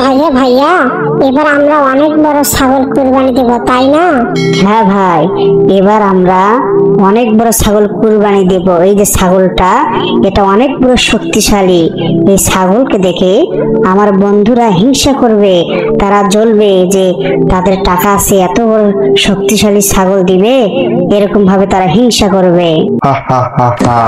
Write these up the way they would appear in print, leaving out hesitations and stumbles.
ভাইয়া ভাইয়া, এবার আমরা অনেক বড় ছাগল কুরবানি দেব, তাই না? হ্যাঁ ভাই, এবার আমরা অনেক বড় ছাগল কুরবানি দেব। এই যে ছাগলটা, এটা অনেক বড় শক্তিশালী। এই ছাগলকে দেখে আমার বন্ধুরা হিংসা করবে, তারা জ্বলবে যে তাদের টাকা আছে, এত বড় শক্তিশালী ছাগল দিবে, এরকম ভাবে তারা হিংসা করবে। হা হা হা হা,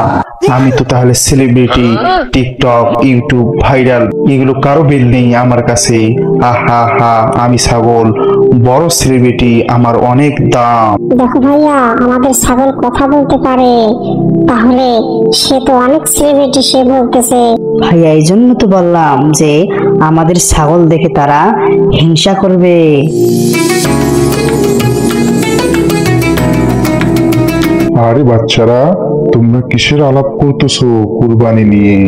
আমি তো তাহলে সেলিব্রিটি, টিকটক, ইউটিউব, ভাইরাল, এগুলো কারো বিল নেই আমার কাছে। হা হা হা, আমি ছাগল, বড় সেলিব্রিটি, আমার অনেক দাম। দেখো ভাইয়া, আমাদের ছাগল কথা বলতে পারে, তাহলে সে তো অনেক সেলিব্রিটি, সে বলতেছে। ভাইয়া, এই জন্য তো বললাম যে আমাদের ছাগল দেখে তারা হিংসা করবে। আরে বাচ্চারা, তোমরা কিসের আলাপ করতেছো কুরবানি নিয়ে?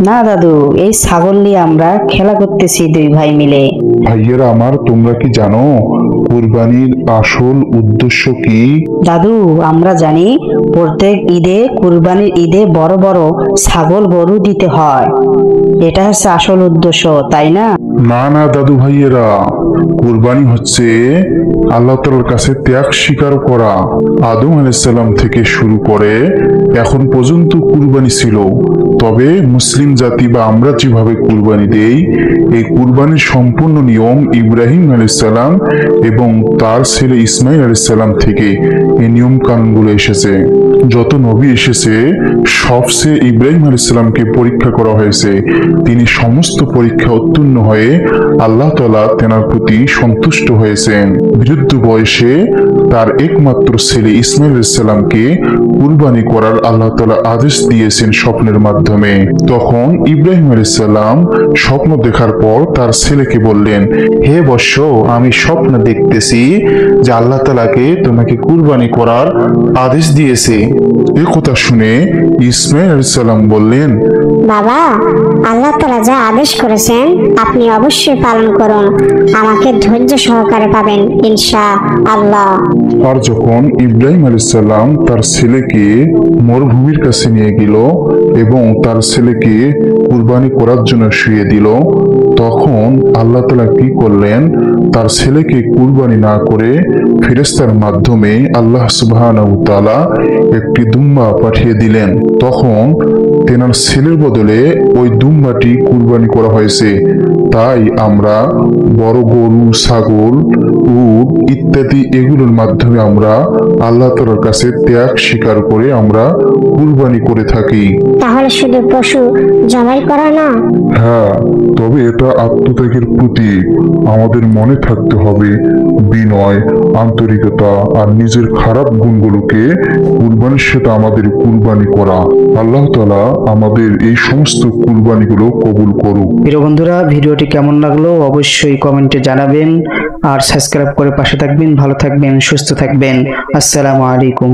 না দাদু, এই ছাগল নিয়ে আমরা খেলা করতেছি দুই ভাই মিলে। ভাইয়েরা আমার, তোমরা কি জানো কুরবানির আসল উদ্দেশ্য কি? দাদু, আমরা জানি প্রত্যেক ঈদে, কুরবানির ঈদে বড় বড় ছাগল গরু দিতে হয়, এটা হচ্ছে আসল উদ্দেশ্য, তাই না? না না দাদু ভাইয়েরা, কুরবানি হচ্ছে আল্লাহ তাআলার কাছে ত্যাগ স্বীকার করা। আদম আলাইহিস সালাম থেকে শুরু করে এখন পর্যন্ত কুরবানি ছিল, তবে মুসলিম জাতি বা আমরা যেভাবে কুরবানি দেই, এই কুরবানির সম্পূর্ণ নিয়ম ইব্রাহিম আলাইহিস সালাম এবং তার ছেলে ইসমাইল আলাইহিস সালাম থেকে এই নিয়ম কানুনগুলো এসেছে। যত নবী এসেছে সবচেয়ে ইব্রাহিম আলাইহিস সালামকে পরীক্ষা করা হয়েছে। তিনি সমস্ত পরীক্ষা উত্তীর্ণ হয়ে আল্লাহ তাআলা তেনার প্রতি সন্তুষ্ট হয়েছেন। বৃদ্ধ বয়সে তার একমাত্র ছেলে ইসমাইল আলাইহিস সালামকে কুরবানি করার আল্লাহ তাআলা আদেশ দিয়েছেন স্বপ্নের মাধ্যমে। তখন ইব্রাহিম আলাইহিস সালাম স্বপ্ন দেখার পর তার ছেলেকে বললেন, হে বৎস, আমি স্বপ্ন দেখতেছি যে আল্লাহ তাআলাকে তোমাকে কুরবানি করার আদেশ দিয়েছে। এ কথা শুনে ইসমাইল আলাইহিস সালাম বললেন, বাবা, আল্লাহ তাআলা যা আদেশ করেছেন আপনি অবশ্যই পালন করুন, আমাকে ধৈর্য সহকারে পাবেন ইনশাআল্লাহ। আর যখন ইব্রাহিম আলাইহিস সালাম তার ছেলেকে মরুভূমির কাছে নিয়ে গেল এবং তার ছেলেকে কুরবানি করার জন্য শুইয়ে দিল, তখন আল্লাহ তাআলা কি করলেন, তার ছেলেকে কুরবানি না করে ফেরেশতার মাধ্যমে আল্লাহ সুবহানাহু ওয়া তাআলা একটি দুম্বা পাঠিয়ে দিলেন। তখন তেনার ছেলের বদলে ওই দুম্বাটি কুরবানি করা হয়েছে। তাই আমরা বড় গরু, ছাগল, উট ইত্যাদি এগুলোর মাধ্যমে আমরা আল্লাহ তাআলার কাছে ত্যাগ স্বীকার করে আমরা কুরবানি করে থাকি। তাহলে শুধু পশু জবাই করা না? হ্যাঁ, তবে এটা আত্মত্যাগের প্রতীক। আমাদের মনে থাকতে হবে বিনয়, আন্তরিকতা আর নিজের খারাপ গুণগুলোকে কুরবানির সাথে আমাদের কুরবানি করা। আল্লাহ তাআলা আমাদের এই সমস্ত কুরবানিগুলো কবুল করুক। প্রিয় বন্ধুরা, ভিডিওটি কেমন লাগলো অবশ্যই কমেন্টে জানাবেন আর সাবস্ক্রাইব করে পাশে থাকবেন। ভালো থাকবেন, সুস্থ থাকবেন। আসসালামু আলাইকুম।